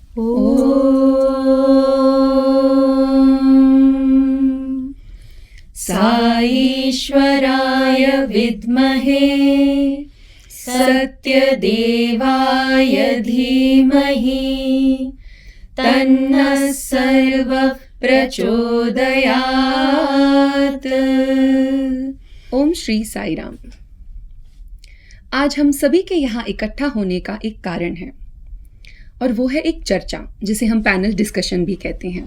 ॐ साईश्वराय विद्महे सत्यदेवाय धीमहि तन्नः सर्वः प्रचोदयात्। ओम श्री साई राम। आज हम सभी के यहाँ इकट्ठा होने का एक कारण है और वो है एक चर्चा, जिसे हम पैनल डिस्कशन भी कहते हैं।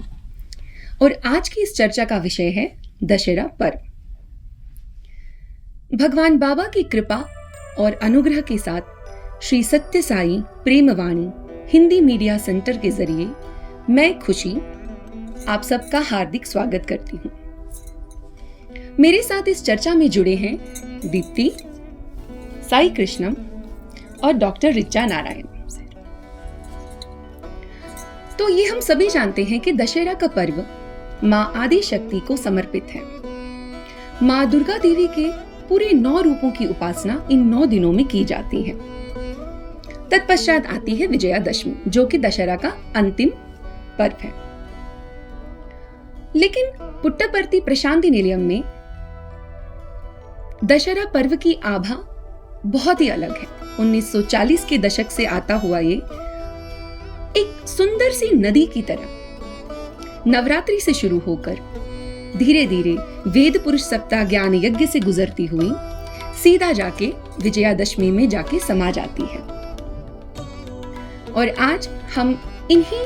और आज की इस चर्चा का विषय है दशहरा पर्व। भगवान बाबा की कृपा और अनुग्रह के साथ श्री सत्य साई प्रेमवाणी हिंदी मीडिया सेंटर के जरिए मैं खुशी आप सबका हार्दिक स्वागत करती हूँ। मेरे साथ इस चर्चा में जुड़े हैं दीप्ति, साई कृष्णम और डॉक्टर रिचा नारायण। तो ये हम सभी जानते हैं कि दशहरा का पर्व माँ आदि शक्ति को समर्पित है। माँ दुर्गा देवी के पूरे 9 रूपों की उपासना इन 9 दिनों में की जाती है। तत्पश्चात आती है विजयादशमी, जो कि दशहरा का अंतिम पर्व है। लेकिन पुट्टपर्ती प्रशांति निलयम में दशहरा पर्व की आभा बहुत ही अलग है। 1940 के दशक से आता हुआ ये एक सुंदर सी नदी की तरह नवरात्रि से शुरू होकर धीरे धीरे वेद पुरुष सप्ताह ज्ञान यज्ञ से गुजरती हुई सीधा जाके विजयादशमी में जाके समा जाती है। और आज हम इन्हीं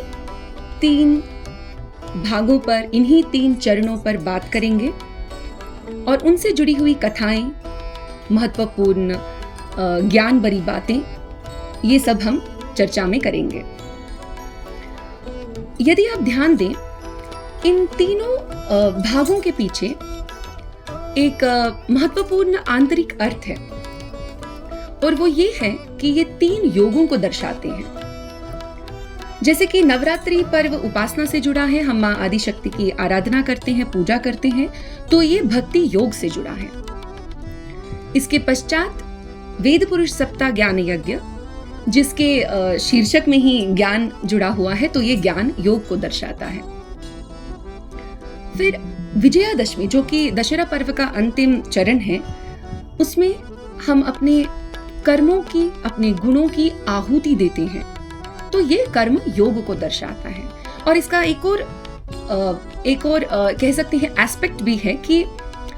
3 भागों पर, इन्हीं 3 चरणों पर बात करेंगे और उनसे जुड़ी हुई कथाएं, महत्वपूर्ण ज्ञान भरी बातें, ये सब हम चर्चा में करेंगे। यदि आप ध्यान दें, इन तीनों भागों के पीछे एक महत्वपूर्ण आंतरिक अर्थ है और वो ये है कि ये 3 योगों को दर्शाते हैं। जैसे कि नवरात्रि पर्व उपासना से जुड़ा है, हम माँ आदि शक्ति की आराधना करते हैं, पूजा करते हैं, तो ये भक्ति योग से जुड़ा है। इसके पश्चात वेद पुरुष सप्ताह ज्ञान यज्ञ, जिसके शीर्षक में ही ज्ञान जुड़ा हुआ है, तो ये ज्ञान योग को दर्शाता है। फिर विजयादशमी, जो कि दशहरा पर्व का अंतिम चरण है, उसमें हम अपने कर्मों की, अपने गुणों की आहुति देते हैं, तो ये कर्म योग को दर्शाता है। और इसका एक और कह सकते हैं एस्पेक्ट भी है कि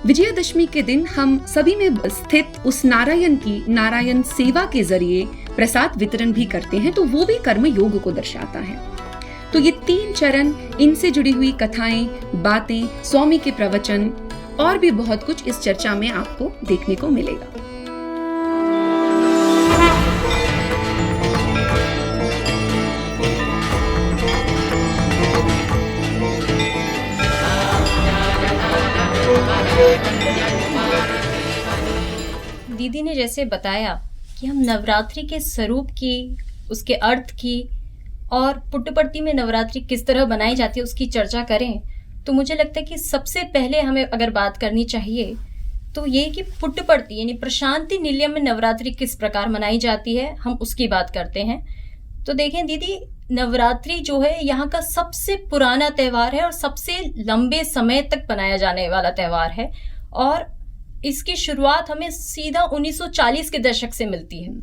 विजयादशमी के दिन हम सभी में स्थित उस नारायण सेवा के जरिए प्रसाद वितरण भी करते हैं, तो वो भी कर्म योग को दर्शाता है। तो ये 3 चरण, इनसे जुड़ी हुई कथाएं, बातें, स्वामी के प्रवचन और भी बहुत कुछ इस चर्चा में आपको देखने को मिलेगा। दीदी ने जैसे बताया कि हम नवरात्रि के स्वरूप की, उसके अर्थ की और पुट्टपर्ती में नवरात्रि किस तरह बनाई जाती है उसकी चर्चा करें, तो मुझे लगता है कि सबसे पहले हमें अगर बात करनी चाहिए तो ये कि पुट्टपर्ती यानी प्रशांति निलयम में नवरात्रि किस प्रकार मनाई जाती है, हम उसकी बात करते हैं। तो देखें दीदी, नवरात्रि जो है यहाँ का सबसे पुराना त्यौहार है और सबसे लंबे समय तक मनाया जाने वाला त्यौहार है और इसकी शुरुआत हमें सीधा 1940 के दशक से मिलती है।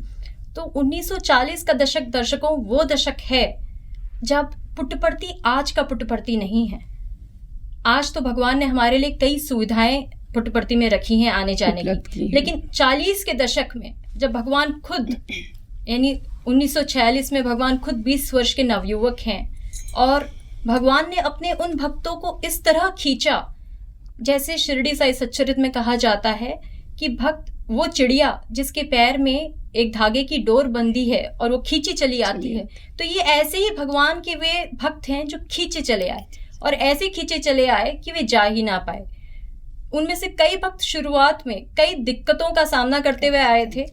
तो 1940 का दशक, दर्शकों, वो दशक है जब पुट्टपर्ती आज का पुट्टपर्ती नहीं है। आज तो भगवान ने हमारे लिए कई सुविधाएं पुट्टपर्ती में रखी हैं आने जाने की, लेकिन 40 के दशक में जब भगवान खुद, यानी 1946 में भगवान खुद 20 वर्ष के नवयुवक हैं और भगवान ने अपने उन भक्तों को इस तरह खींचा, जैसे शिरडी साई सच्चरित में कहा जाता है कि भक्त वो चिड़िया जिसके पैर में एक धागे की डोर बंधी है और वो खींची चली आती है। तो ये ऐसे ही भगवान के वे भक्त हैं जो खींचे चले आए और ऐसे खींचे चले आए कि वे जा ही ना पाए। उनमें से कई भक्त शुरुआत में कई दिक्कतों का सामना करते हुए आए थे,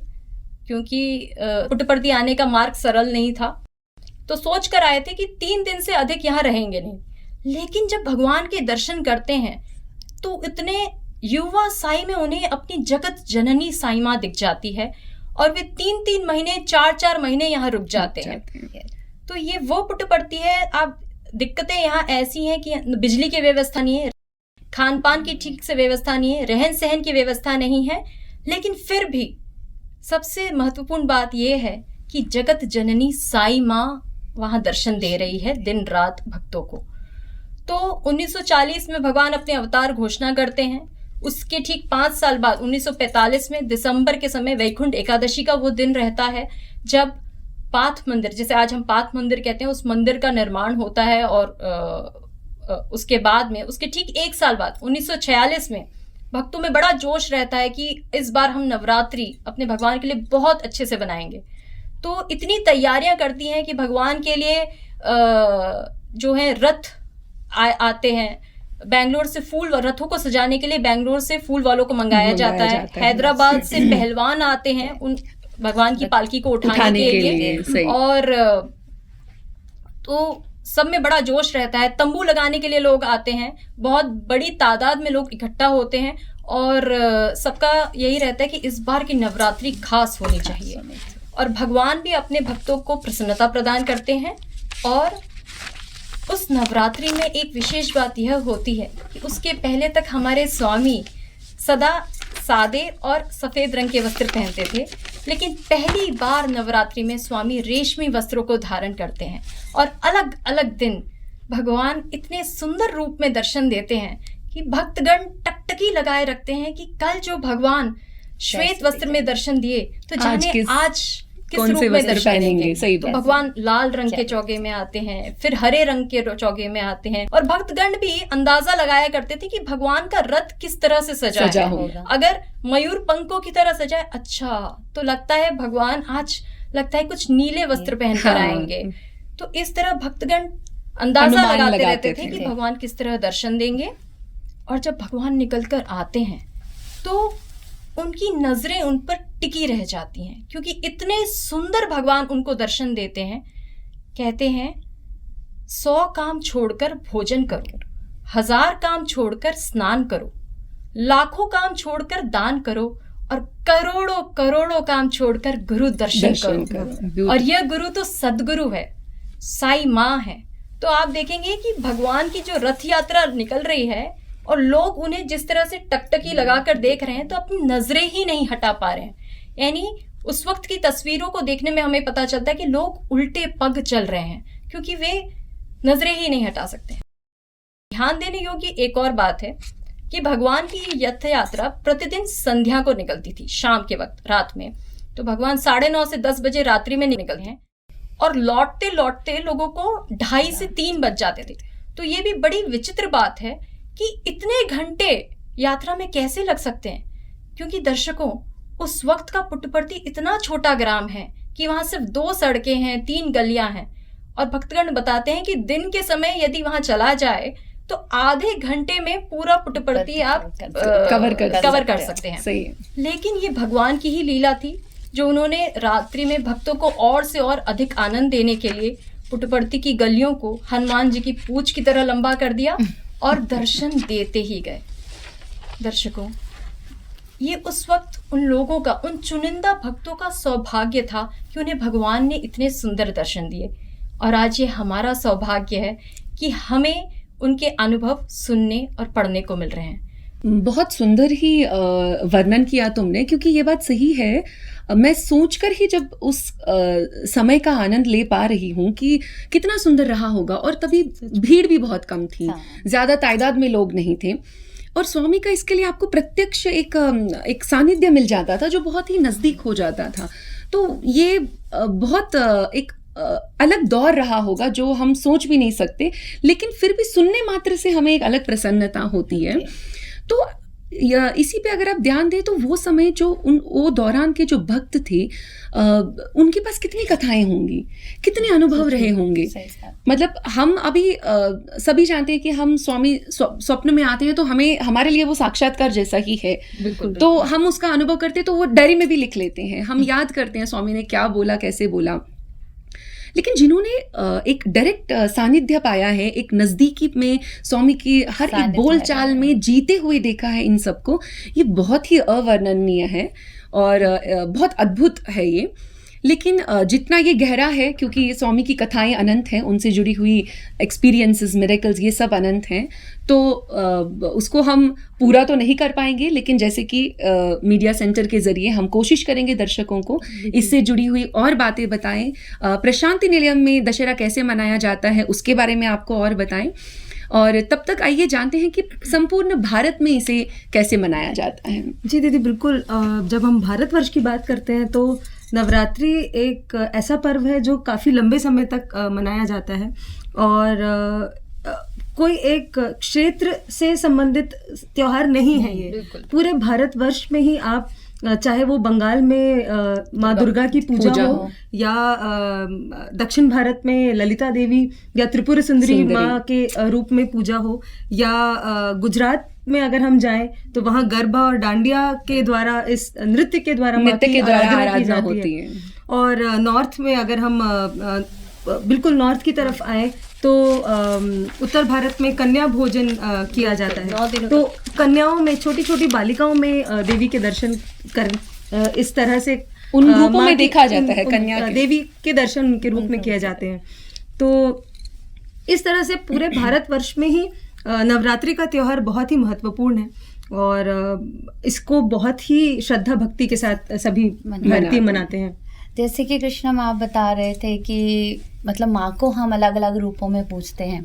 क्योंकि पुट्टपर्ती आने का मार्ग सरल नहीं था। तो सोच कर आए थे कि 3 दिन से अधिक यहाँ रहेंगे नहीं, लेकिन जब भगवान के दर्शन करते हैं तो इतने युवा साई में उन्हें अपनी जगत जननी साई माँ दिख जाती है और वे 3-3 महीने 4-4 महीने यहाँ रुक जाते हैं। तो ये वो पुटपर्ती है। आप दिक्कतें यहाँ ऐसी हैं कि बिजली की व्यवस्था नहीं है, खान पान की ठीक से व्यवस्था नहीं है, रहन सहन की व्यवस्था नहीं है, लेकिन फिर भी सबसे महत्वपूर्ण बात यह है कि जगत जननी साई माँ वहां दर्शन दे रही है दिन रात भक्तों को। तो 1940 में भगवान अपने अवतार घोषणा करते हैं। उसके ठीक 5 साल बाद 1945 में दिसंबर के समय वैकुंठ एकादशी का वो दिन रहता है जब पाथ मंदिर, जिसे आज हम पाथ मंदिर कहते हैं, उस मंदिर का निर्माण होता है। और उसके बाद में, उसके ठीक 1 साल बाद 1946 में भक्तों में बड़ा जोश रहता है कि इस बार हम नवरात्रि अपने भगवान के लिए बहुत अच्छे से बनाएंगे। तो इतनी तैयारियां करती हैं कि भगवान के लिए जो है रथ आते हैं। बेंगलोर से फूल, रथों को सजाने के लिए बेंगलोर से फूल वालों को मंगाया जाता है। हैदराबाद से पहलवान आते हैं उन भगवान की पालकी को उठाने के लिए। और तो सब में बड़ा जोश रहता है। तंबू लगाने के लिए लोग आते हैं, बहुत बड़ी तादाद में लोग इकट्ठा होते हैं और सबका यही रहता है कि इस बार की नवरात्रि खास होनी चाहिए। और भगवान भी अपने भक्तों को प्रसन्नता प्रदान करते हैं। और उस नवरात्रि में एक विशेष बात यह होती है कि उसके पहले तक हमारे स्वामी सदा सादे और सफ़ेद रंग के वस्त्र पहनते थे, लेकिन पहली बार नवरात्रि में स्वामी रेशमी वस्त्रों को धारण करते हैं। और अलग अलग दिन भगवान इतने सुंदर रूप में दर्शन देते हैं कि भक्तगण टकटकी लगाए रखते हैं कि कल जो भगवान श्वेत वस्त्र में दर्शन दिए तो जाने आज किस रूप में दर्शन पहनेंगे। सही बात। तो भगवान लाल रंग के चौगे में आते हैं, फिर हरे रंग के चौगे में आते हैं। और भक्तगण भी अंदाजा लगाया करते थे कि भगवान का रथ किस तरह से सजा होगा। अगर मयूर पंखों की तरह सजाए, अच्छा तो लगता है भगवान आज लगता है कुछ नीले वस्त्र पहनकर आएंगे। तो इस तरह भक्तगण अंदाजा लगाते रहते थे कि भगवान किस तरह दर्शन देंगे। और जब भगवान निकल कर आते हैं तो उनकी नजरें उन पर टिकी रह जाती हैं, क्योंकि इतने सुंदर भगवान उनको दर्शन देते हैं। कहते हैं 100 काम छोड़कर भोजन करो, 1000 काम छोड़कर स्नान करो, लाखों काम छोड़कर दान करो, और करोड़ों करोड़ों काम छोड़कर गुरु दर्शन करो। और यह गुरु तो सदगुरु है, साई माँ है। तो आप देखेंगे कि भगवान की जो रथ यात्रा निकल रही है और लोग उन्हें जिस तरह से टकटकी लगाकर देख रहे हैं तो अपनी नजरें ही नहीं हटा पा रहे हैं। यानी उस वक्त की तस्वीरों को देखने में हमें पता चलता है कि लोग उल्टे पग चल रहे हैं, क्योंकि वे नजरें ही नहीं हटा सकते। ध्यान देने योग्य एक और बात है कि भगवान की रथ यात्रा प्रतिदिन संध्या को निकलती थी, शाम के वक्त, रात में। तो भगवान 9:30 से 10 बजे रात्रि में निकलते हैं और लौटते लौटते लोगों को 2:30 से 3 बज जाते थे। तो ये भी बड़ी विचित्र बात है कि इतने घंटे यात्रा में कैसे लग सकते हैं, क्योंकि दर्शकों उस वक्त का पुट्टपर्ती इतना छोटा ग्राम है कि वहां सिर्फ 2 सड़कें हैं, 3 गलियां हैं। और भक्तगण बताते हैं कि दिन के समय यदि वहां चला जाए तो आधे घंटे में पूरा पुट्टपर्ती आप कवर कर सकते हैं। सही है। लेकिन ये भगवान की ही लीला थी जो उन्होंने रात्रि में भक्तों को और से और अधिक आनंद देने के लिए पुट्टपर्ती की गलियों को हनुमान जी की पूंछ की तरह लंबा कर दिया और दर्शन देते ही गए। दर्शकों, ये उस वक्त उन लोगों का, उन चुनिंदा भक्तों का सौभाग्य था कि उन्हें भगवान ने इतने सुंदर दर्शन दिए। और आज ये हमारा सौभाग्य है कि हमें उनके अनुभव सुनने और पढ़ने को मिल रहे हैं। बहुत सुंदर ही वर्णन किया तुमने, क्योंकि ये बात सही है। मैं सोचकर ही जब उस समय का आनंद ले पा रही हूँ कि कितना सुंदर रहा होगा। और तभी भीड़ भी बहुत कम थी, ज्यादा तादाद में लोग नहीं थे। और स्वामी का इसके लिए आपको प्रत्यक्ष एक सानिध्य मिल जाता था जो बहुत ही नजदीक हो जाता था। तो ये बहुत एक अलग दौर रहा होगा जो हम सोच भी नहीं सकते, लेकिन फिर भी सुनने मात्र से हमें एक अलग प्रसन्नता होती है। तो इसी पे अगर आप ध्यान दें तो वो समय जो वो दौरान के जो भक्त थे उनके पास कितनी कथाएं होंगी, कितने अनुभव रहे होंगे। मतलब हम अभी सभी जानते हैं कि हम स्वामी स्वप्न में आते हैं तो हमें, हमारे लिए वो साक्षात्कार जैसा ही है। बिल्कुल। तो हम उसका अनुभव करते तो वो डायरी में भी लिख लेते हैं, हम याद करते हैं स्वामी ने क्या बोला, कैसे बोला। लेकिन जिन्होंने एक डायरेक्ट सानिध्य पाया है, एक नज़दीकी में स्वामी की हर एक बोल चाल में जीते हुए देखा है इन सबको, ये बहुत ही अवर्णनीय है और बहुत अद्भुत है ये। लेकिन जितना ये गहरा है, क्योंकि स्वामी की कथाएं अनंत हैं, उनसे जुड़ी हुई एक्सपीरियंसेस, मिरेकल्स, ये सब अनंत हैं, तो उसको हम पूरा तो नहीं कर पाएंगे, लेकिन जैसे कि मीडिया सेंटर के ज़रिए हम कोशिश करेंगे दर्शकों को इससे जुड़ी हुई और बातें बताएं। प्रशांति निलयम में दशहरा कैसे मनाया जाता है उसके बारे में आपको और बताएं, और तब तक आइए जानते हैं कि संपूर्ण भारत में इसे कैसे मनाया जाता है। जी दीदी, बिल्कुल। जब हम भारतवर्ष की बात करते हैं तो नवरात्रि एक ऐसा पर्व है जो काफ़ी लंबे समय तक मनाया जाता है, और कोई एक क्षेत्र से संबंधित त्योहार नहीं है ये। पूरे भारतवर्ष में ही आप चाहे वो बंगाल में माँ दुर्गा की पूजा हो, या दक्षिण भारत में ललिता देवी या त्रिपुर सुंदरी माँ के रूप में पूजा हो, या गुजरात में अगर हम जाएं तो वहाँ गरबा और डांडिया के द्वारा, इस नृत्य के द्वारा आराधना होती है। और नॉर्थ में अगर हम बिल्कुल नॉर्थ की तरफ आए तो उत्तर भारत में कन्या भोजन किया जाता है। तो कन्याओं में, छोटी छोटी बालिकाओं में देवी के दर्शन कर इस तरह से उन रूपों में देखा जाता है, कन्या देवी के दर्शन उनके रूप में किए जाते हैं। तो इस तरह से पूरे भारतवर्ष में ही नवरात्रि का त्योहार बहुत ही महत्वपूर्ण है, और इसको बहुत ही श्रद्धा भक्ति के साथ सभी भारतीय मनाते हैं। जैसे कि कृष्णा माँ आप बता रहे थे कि मतलब माँ को हम अलग अलग रूपों में पूजते हैं।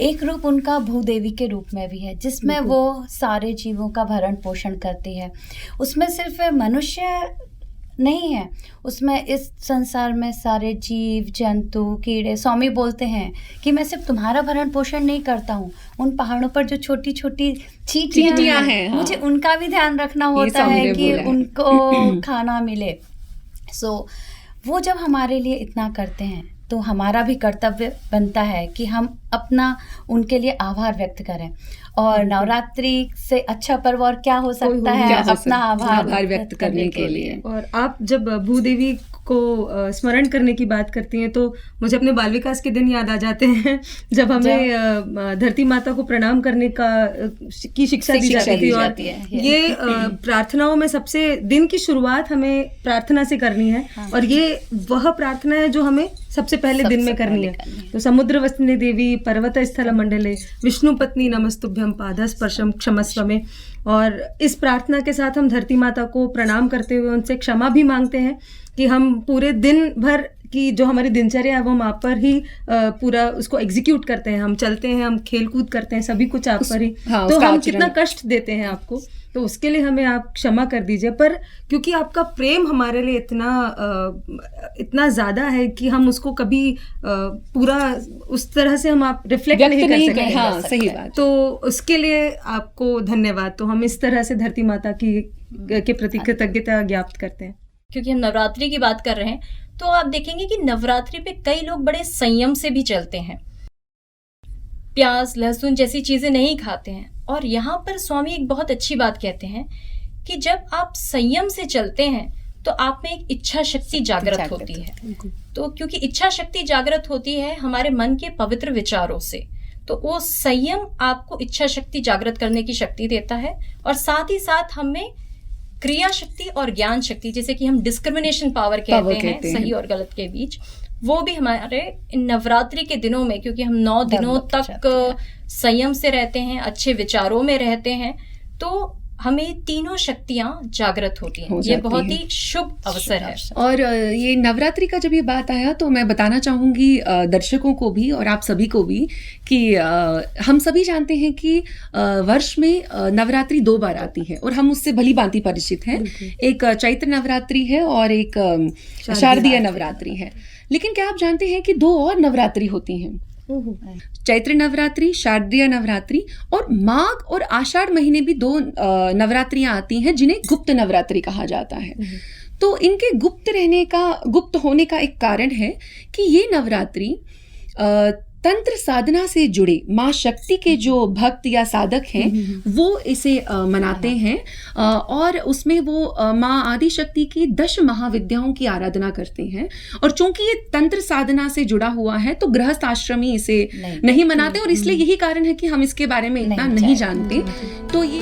एक रूप उनका भूदेवी के रूप में भी है, जिसमें वो सारे जीवों का भरण पोषण करती है। उसमें सिर्फ मनुष्य नहीं है, उसमें इस संसार में सारे जीव जंतु कीड़े, स्वामी बोलते हैं कि मैं सिर्फ तुम्हारा भरण पोषण नहीं करता हूँ, उन पहाड़ों पर जो छोटी छोटी चींटियाँ हैं, मुझे उनका भी ध्यान रखना होता है कि उनको खाना मिले। वो जब हमारे लिए इतना करते हैं तो हमारा भी कर्तव्य बनता है कि हम अपना उनके लिए आभार व्यक्त करें। और नवरात्रि से अच्छा पर्व और क्या हो सकता है अपना आभार व्यक्त करने के लिए। और आप जब भूदेवी को स्मरण करने की बात करती हैं तो मुझे अपने बाल विकास के दिन याद आ जाते हैं, जब हमें धरती माता को प्रणाम करने की शिक्षा दी जाती थी। और ये प्रार्थनाओं में सबसे दिन की शुरुआत हमें प्रार्थना से करनी है, और ये वह प्रार्थना है जो हमें सबसे पहले दिन में करनी है। तो समुद्र वसने देवी पर्वत स्थल मंडले विष्णु पत्नी नमस्तुभ्यम पाद स्पर्शम क्षमस्व में। और इस प्रार्थना के साथ हम धरती माता को प्रणाम करते हुए उनसे क्षमा भी मांगते हैं कि हम पूरे दिन भर की जो हमारी दिनचर्या है वो हम आप पर ही पूरा उसको एग्जीक्यूट करते हैं। हम चलते हैं, हम खेल कूद करते हैं, सभी कुछ आप पर ही। तो हम कितना कष्ट देते हैं आपको, तो उसके लिए हमें आप क्षमा कर दीजिए। पर क्योंकि आपका प्रेम हमारे लिए इतना ज़्यादा है कि हम उसको कभी पूरा उस तरह से हम आप रिफ्लेक्ट नहीं कर सकते। हाँ, सही बात। तो उसके लिए आपको धन्यवाद। तो हम इस तरह से धरती माता के प्रति कृतज्ञता ज्ञापित करते हैं। क्योंकि हम नवरात्रि की बात कर रहे हैं तो आप देखेंगे कि नवरात्रि पे कई लोग बड़े संयम से भी चलते हैं, प्याज लहसुन जैसी चीजें नहीं खाते हैं। और यहाँ पर स्वामी एक बहुत अच्छी बात कहते हैं कि जब आप संयम से चलते हैं तो आप में एक इच्छा शक्ति जागृत होती है। तो क्योंकि इच्छा शक्ति जागृत होती है हमारे मन के पवित्र विचारों से, तो वो संयम आपको इच्छा शक्ति जागृत करने की शक्ति देता है। और साथ ही साथ हमें क्रिया शक्ति और ज्ञान शक्ति, जैसे कि हम डिस्क्रिमिनेशन पावर कहते हैं सही और गलत के बीच, वो भी हमारे नवरात्रि के दिनों में, क्योंकि हम 9 दिनों तक संयम से रहते हैं, अच्छे विचारों में रहते हैं, तो हमें तीनों शक्तियां जागृत होती हैं। ये बहुत ही शुभ अवसर है। और ये नवरात्रि का जब ये बात आया तो मैं बताना चाहूँगी दर्शकों को भी और आप सभी को भी कि हम सभी जानते हैं कि वर्ष में नवरात्रि 2 बार आती है और हम उससे भली भांति परिचित हैं। एक चैत्र नवरात्रि है और एक शारदीय नवरात्रि है। लेकिन क्या आप जानते हैं कि 2 और नवरात्रि होती हैं? चैत्र नवरात्रि, शारदीय नवरात्रि, और माघ और आषाढ़ महीने भी 2 नवरात्रियां आती हैं जिन्हें गुप्त नवरात्रि कहा जाता है। तो इनके गुप्त होने का एक कारण है कि ये नवरात्रि तंत्र साधना से जुड़े माँ शक्ति के जो भक्त या साधक हैं वो इसे मनाते हैं, और उसमें वो माँ आदि शक्ति की 10 महाविद्याओं की आराधना करते हैं। और चूंकि ये तंत्र साधना से जुड़ा हुआ है तो गृहस्थ आश्रमी इसे नहीं मनाते, और इसलिए यही कारण है कि हम इसके बारे में इतना नहीं जानते। तो ये